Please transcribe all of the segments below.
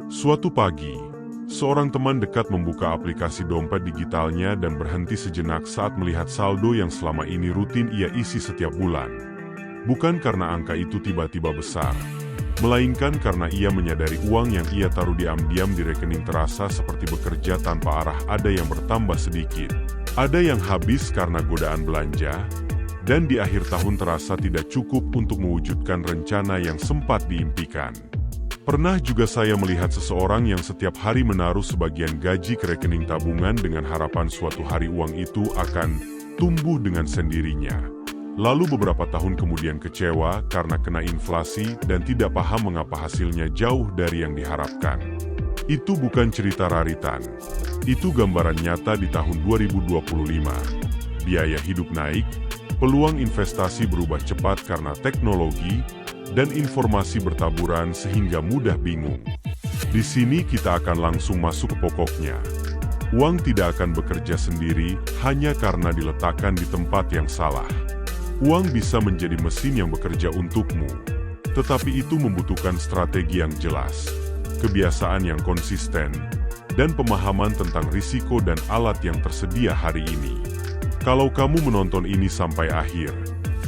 Suatu pagi, seorang teman dekat membuka aplikasi dompet digitalnya dan berhenti sejenak saat melihat saldo yang selama ini rutin ia isi setiap bulan. Bukan karena angka itu tiba-tiba besar, melainkan karena ia menyadari uang yang ia taruh diam-diam di rekening terasa seperti bekerja tanpa arah. Ada yang bertambah sedikit, ada yang habis karena godaan belanja, dan di akhir tahun terasa tidak cukup untuk mewujudkan rencana yang sempat diimpikan. Pernah juga saya melihat seseorang yang setiap hari menaruh sebagian gaji ke rekening tabungan dengan harapan suatu hari uang itu akan tumbuh dengan sendirinya. Lalu beberapa tahun kemudian kecewa karena kena inflasi dan tidak paham mengapa hasilnya jauh dari yang diharapkan. Itu bukan cerita raritan. Itu gambaran nyata di tahun 2025. Biaya hidup naik, peluang investasi berubah cepat karena teknologi, dan informasi bertaburan sehingga mudah bingung. Di sini kita akan langsung masuk ke pokoknya. Uang tidak akan bekerja sendiri hanya karena diletakkan di tempat yang salah. Uang bisa menjadi mesin yang bekerja untukmu, tetapi itu membutuhkan strategi yang jelas, kebiasaan yang konsisten, dan pemahaman tentang risiko dan alat yang tersedia hari ini. Kalau kamu menonton ini sampai akhir,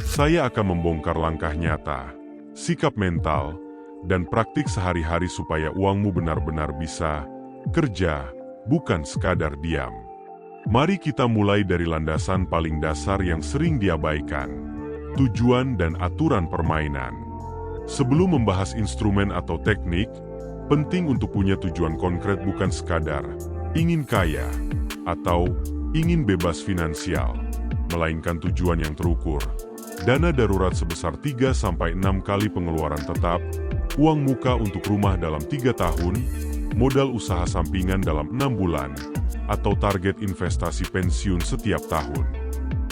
saya akan membongkar langkah nyata, sikap mental, dan praktik sehari-hari supaya uangmu benar-benar bisa kerja, bukan sekadar diam. Mari kita mulai dari landasan paling dasar yang sering diabaikan, tujuan dan aturan permainan. Sebelum membahas instrumen atau teknik, penting untuk punya tujuan konkret, bukan sekadar ingin kaya atau ingin bebas finansial, melainkan tujuan yang terukur. Dana darurat sebesar 3-6 kali pengeluaran tetap, uang muka untuk rumah dalam 3 tahun, modal usaha sampingan dalam 6 bulan, atau target investasi pensiun setiap tahun.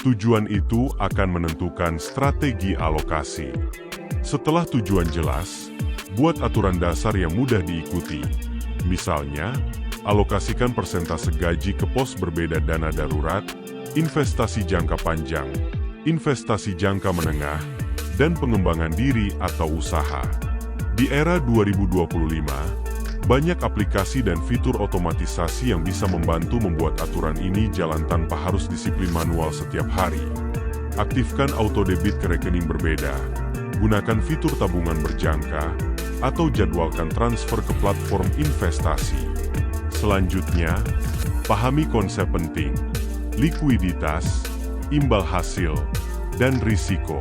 Tujuan itu akan menentukan strategi alokasi. Setelah tujuan jelas, buat aturan dasar yang mudah diikuti. Misalnya, alokasikan persentase gaji ke pos berbeda: dana darurat, investasi jangka panjang, investasi jangka menengah, dan pengembangan diri atau usaha. Di era 2025, banyak aplikasi dan fitur otomatisasi yang bisa membantu membuat aturan ini jalan tanpa harus disiplin manual setiap hari. Aktifkan auto debit ke rekening berbeda, gunakan fitur tabungan berjangka, atau jadwalkan transfer ke platform investasi. Selanjutnya, pahami konsep penting: likuiditas, imbal hasil, dan risiko.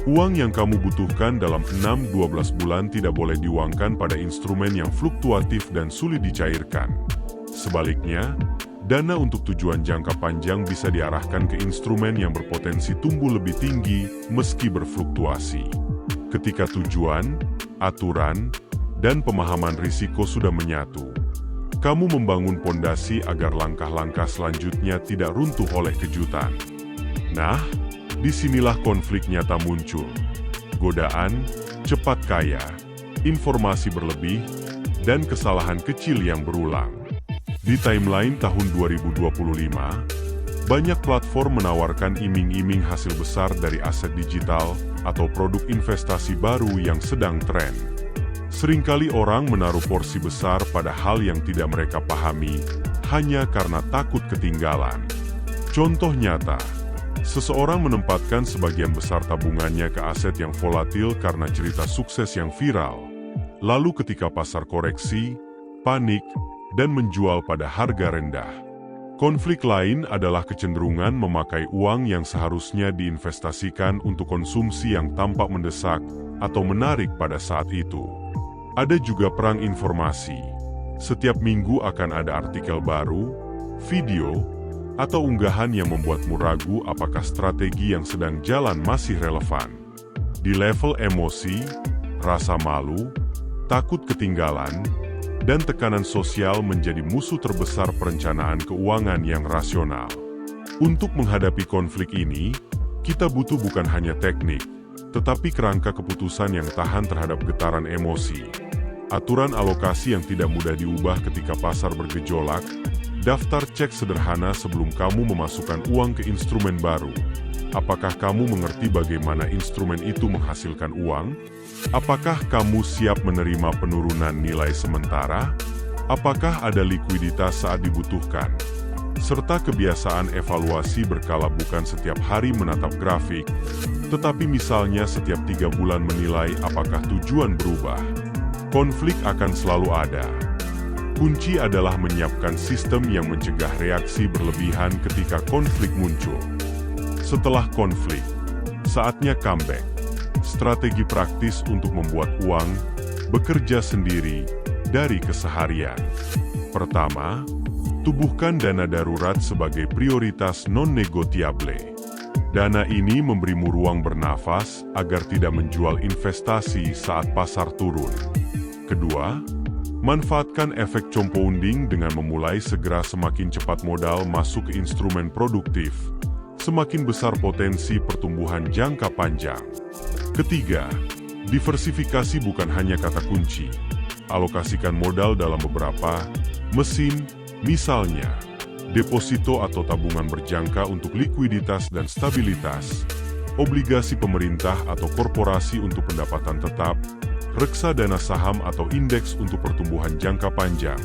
Uang yang kamu butuhkan dalam 6-12 bulan tidak boleh diuangkan pada instrumen yang fluktuatif dan sulit dicairkan. Sebaliknya, dana untuk tujuan jangka panjang bisa diarahkan ke instrumen yang berpotensi tumbuh lebih tinggi meski berfluktuasi. Ketika tujuan, aturan, dan pemahaman risiko sudah menyatu, kamu membangun pondasi agar langkah-langkah selanjutnya tidak runtuh oleh kejutan. Nah, disinilah konflik nyata muncul. Godaan, cepat kaya, informasi berlebih, dan kesalahan kecil yang berulang. Di timeline tahun 2025, banyak platform menawarkan iming-iming hasil besar dari aset digital atau produk investasi baru yang sedang tren. Seringkali orang menaruh porsi besar pada hal yang tidak mereka pahami hanya karena takut ketinggalan. Contoh nyata, seseorang menempatkan sebagian besar tabungannya ke aset yang volatil karena cerita sukses yang viral. Lalu ketika pasar koreksi, panik, dan menjual pada harga rendah. Konflik lain adalah kecenderungan memakai uang yang seharusnya diinvestasikan untuk konsumsi yang tampak mendesak atau menarik pada saat itu. Ada juga perang informasi. Setiap minggu akan ada artikel baru, video, atau unggahan yang membuatmu ragu apakah strategi yang sedang jalan masih relevan. Di level emosi, rasa malu, takut ketinggalan, dan tekanan sosial menjadi musuh terbesar perencanaan keuangan yang rasional. Untuk menghadapi konflik ini, kita butuh bukan hanya teknik, tetapi kerangka keputusan yang tahan terhadap getaran emosi. Aturan alokasi yang tidak mudah diubah ketika pasar bergejolak, daftar cek sederhana sebelum kamu memasukkan uang ke instrumen baru, Apakah kamu mengerti bagaimana instrumen itu menghasilkan uang? Apakah kamu siap menerima penurunan nilai sementara? Apakah ada likuiditas saat dibutuhkan? Serta kebiasaan evaluasi berkala, bukan setiap hari menatap grafik, tetapi misalnya setiap 3 bulan menilai apakah tujuan berubah. Konflik akan selalu ada. Kunci adalah menyiapkan sistem yang mencegah reaksi berlebihan ketika konflik muncul. Setelah konflik, saatnya comeback. Strategi praktis untuk membuat uang bekerja sendiri dari keseharian. Pertama, tubuhkan dana darurat sebagai prioritas non-negotiable. Dana ini memberimu ruang bernafas agar tidak menjual investasi saat pasar turun. Kedua, manfaatkan efek compounding dengan memulai segera. Semakin cepat modal masuk ke instrumen produktif, semakin besar potensi pertumbuhan jangka panjang. Ketiga, diversifikasi bukan hanya kata kunci. Alokasikan modal dalam beberapa mesin, misalnya deposito atau tabungan berjangka untuk likuiditas dan stabilitas, obligasi pemerintah atau korporasi untuk pendapatan tetap, reksadana saham atau indeks untuk pertumbuhan jangka panjang,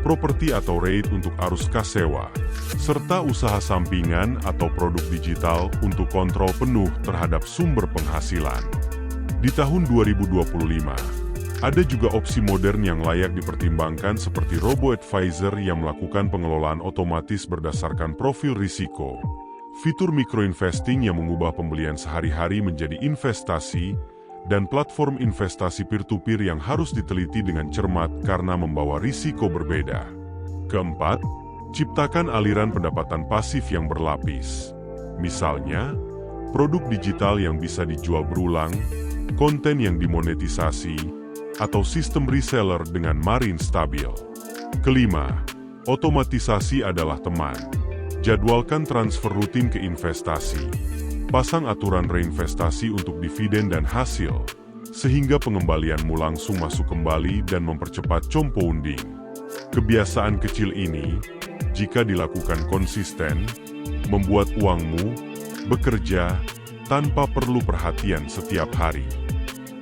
properti atau REIT untuk arus kas sewa, serta usaha sampingan atau produk digital untuk kontrol penuh terhadap sumber penghasilan. Di tahun 2025, ada juga opsi modern yang layak dipertimbangkan seperti robo-advisor yang melakukan pengelolaan otomatis berdasarkan profil risiko, fitur micro-investing yang mengubah pembelian sehari-hari menjadi investasi, dan platform investasi peer-to-peer yang harus diteliti dengan cermat karena membawa risiko berbeda. Keempat, ciptakan aliran pendapatan pasif yang berlapis. Misalnya, produk digital yang bisa dijual berulang, konten yang dimonetisasi, atau sistem reseller dengan margin stabil. Kelima, otomatisasi adalah teman. Jadwalkan transfer rutin ke investasi. Pasang aturan reinvestasi untuk dividen dan hasil, sehingga pengembalianmu langsung masuk kembali dan mempercepat compounding. Kebiasaan kecil ini, jika dilakukan konsisten, membuat uangmu bekerja tanpa perlu perhatian setiap hari.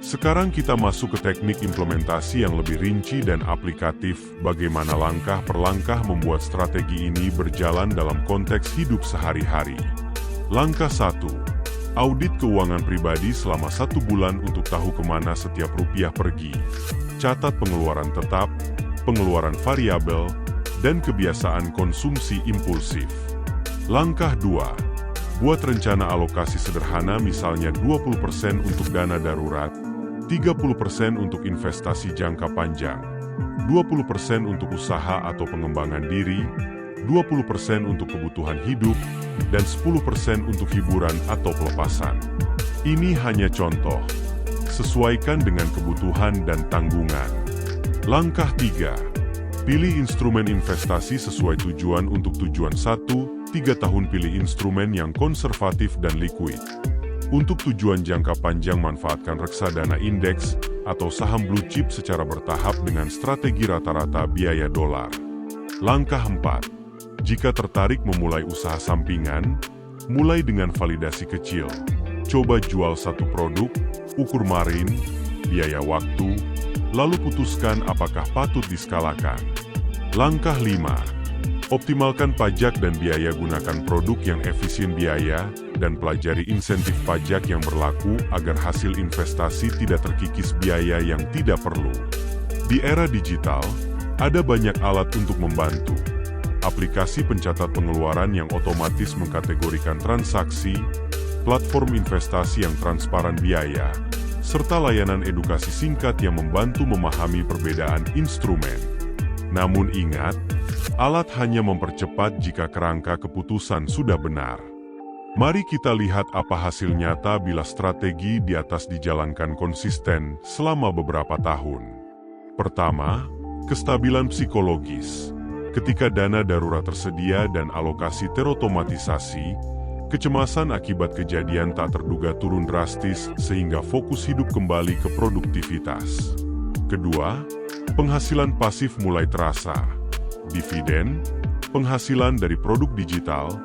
Sekarang kita masuk ke teknik implementasi yang lebih rinci dan aplikatif, bagaimana langkah per langkah membuat strategi ini berjalan dalam konteks hidup sehari-hari. Langkah 1. Audit keuangan pribadi selama 1 bulan untuk tahu kemana setiap rupiah pergi. Catat pengeluaran tetap, pengeluaran variabel, dan kebiasaan konsumsi impulsif. Langkah 2. Buat rencana alokasi sederhana, misalnya 20% untuk dana darurat, 30% untuk investasi jangka panjang, 20% untuk usaha atau pengembangan diri, 20% untuk kebutuhan hidup, dan 10% untuk hiburan atau pelepasan. Ini hanya contoh. Sesuaikan dengan kebutuhan dan tanggungan. Langkah 3. Pilih instrumen investasi sesuai tujuan. Untuk tujuan 1, 3 tahun pilih instrumen yang konservatif dan liquid. Untuk tujuan jangka panjang manfaatkan reksadana indeks atau saham blue chip secara bertahap dengan strategi rata-rata biaya dolar. Langkah 4. Jika tertarik memulai usaha sampingan, mulai dengan validasi kecil. Coba jual 1 produk, ukur margin, biaya waktu, lalu putuskan apakah patut diskalakan. Langkah 5. Optimalkan pajak dan biaya. Gunakan produk yang efisien biaya dan pelajari insentif pajak yang berlaku agar hasil investasi tidak terkikis biaya yang tidak perlu. Di era digital, ada banyak alat untuk membantu. Aplikasi pencatat pengeluaran yang otomatis mengkategorikan transaksi, platform investasi yang transparan biaya, serta layanan edukasi singkat yang membantu memahami perbedaan instrumen. Namun ingat, alat hanya mempercepat jika kerangka keputusan sudah benar. Mari kita lihat apa hasil nyata bila strategi di atas dijalankan konsisten selama beberapa tahun. Pertama, kestabilan psikologis. Ketika dana darurat tersedia dan alokasi terotomatisasi, kecemasan akibat kejadian tak terduga turun drastis sehingga fokus hidup kembali ke produktivitas. Kedua, penghasilan pasif mulai terasa. Dividen, penghasilan dari produk digital,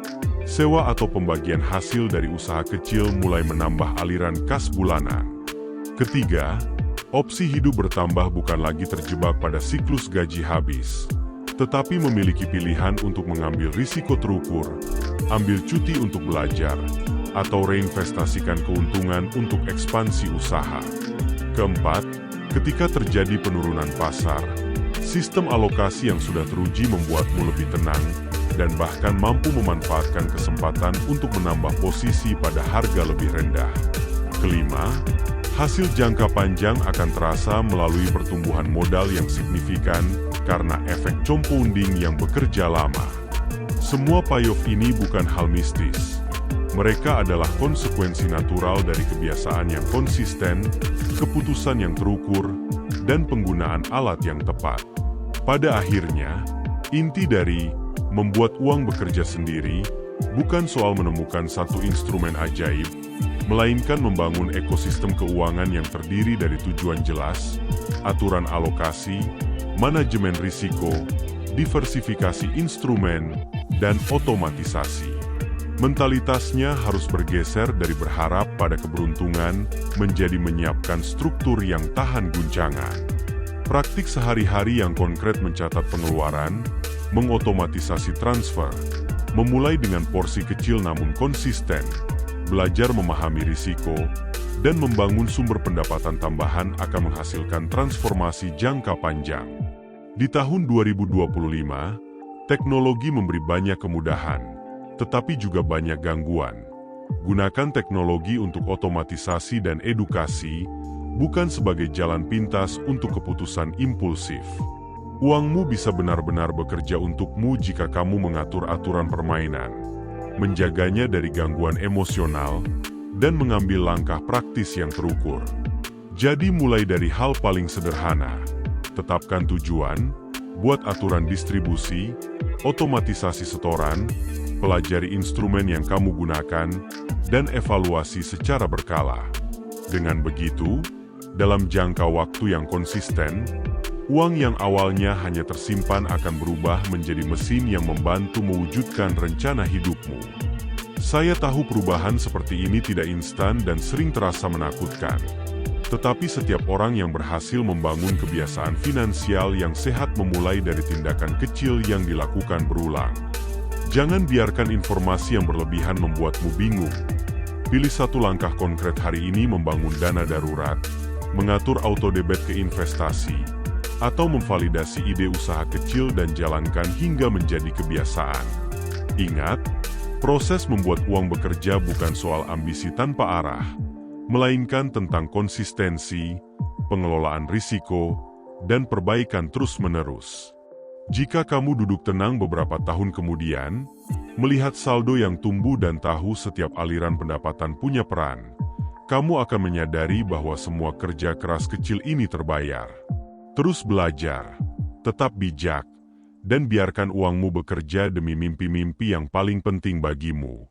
Sewa atau pembagian hasil dari usaha kecil mulai menambah aliran kas bulanan. Ketiga, opsi hidup bertambah bukan lagi terjebak pada siklus gaji habis, tetapi memiliki pilihan untuk mengambil risiko terukur, ambil cuti untuk belajar, atau reinvestasikan keuntungan untuk ekspansi usaha. Keempat, ketika terjadi penurunan pasar, sistem alokasi yang sudah teruji membuatmu lebih tenang dan bahkan mampu memanfaatkan kesempatan untuk menambah posisi pada harga lebih rendah. Kelima, hasil jangka panjang akan terasa melalui pertumbuhan modal yang signifikan karena efek compounding yang bekerja lama. Semua payoff ini bukan hal mistis. Mereka adalah konsekuensi natural dari kebiasaan yang konsisten, keputusan yang terukur, dan penggunaan alat yang tepat. Pada akhirnya, inti dari membuat uang bekerja sendiri bukan soal menemukan satu instrumen ajaib, melainkan membangun ekosistem keuangan yang terdiri dari tujuan jelas, aturan alokasi, manajemen risiko, diversifikasi instrumen, dan otomatisasi. Mentalitasnya harus bergeser dari berharap pada keberuntungan menjadi menyiapkan struktur yang tahan guncangan. Praktik sehari-hari yang konkret mencatat pengeluaran, mengotomatisasi transfer, memulai dengan porsi kecil namun konsisten, belajar memahami risiko, dan membangun sumber pendapatan tambahan akan menghasilkan transformasi jangka panjang. Di tahun 2025, teknologi memberi banyak kemudahan, tetapi juga banyak gangguan. Gunakan teknologi untuk otomatisasi dan edukasi, bukan sebagai jalan pintas untuk keputusan impulsif. Uangmu bisa benar-benar bekerja untukmu jika kamu mengatur aturan permainan, menjaganya dari gangguan emosional, dan mengambil langkah praktis yang terukur. Jadi mulai dari hal paling sederhana, tetapkan tujuan, buat aturan distribusi, otomatisasi setoran, pelajari instrumen yang kamu gunakan, dan evaluasi secara berkala. Dengan begitu, dalam jangka waktu yang konsisten, uang yang awalnya hanya tersimpan akan berubah menjadi mesin yang membantu mewujudkan rencana hidupmu. Saya tahu perubahan seperti ini tidak instan dan sering terasa menakutkan. Tetapi setiap orang yang berhasil membangun kebiasaan finansial yang sehat memulai dari tindakan kecil yang dilakukan berulang. Jangan biarkan informasi yang berlebihan membuatmu bingung. Pilih satu langkah konkret hari ini: membangun dana darurat, mengatur auto-debit ke investasi, atau memvalidasi ide usaha kecil dan jalankan hingga menjadi kebiasaan. Ingat, proses membuat uang bekerja bukan soal ambisi tanpa arah, melainkan tentang konsistensi, pengelolaan risiko, dan perbaikan terus-menerus. Jika kamu duduk tenang beberapa tahun kemudian, melihat saldo yang tumbuh dan tahu setiap aliran pendapatan punya peran, kamu akan menyadari bahwa semua kerja keras kecil ini terbayar. Terus belajar, tetap bijak, dan biarkan uangmu bekerja demi mimpi-mimpi yang paling penting bagimu.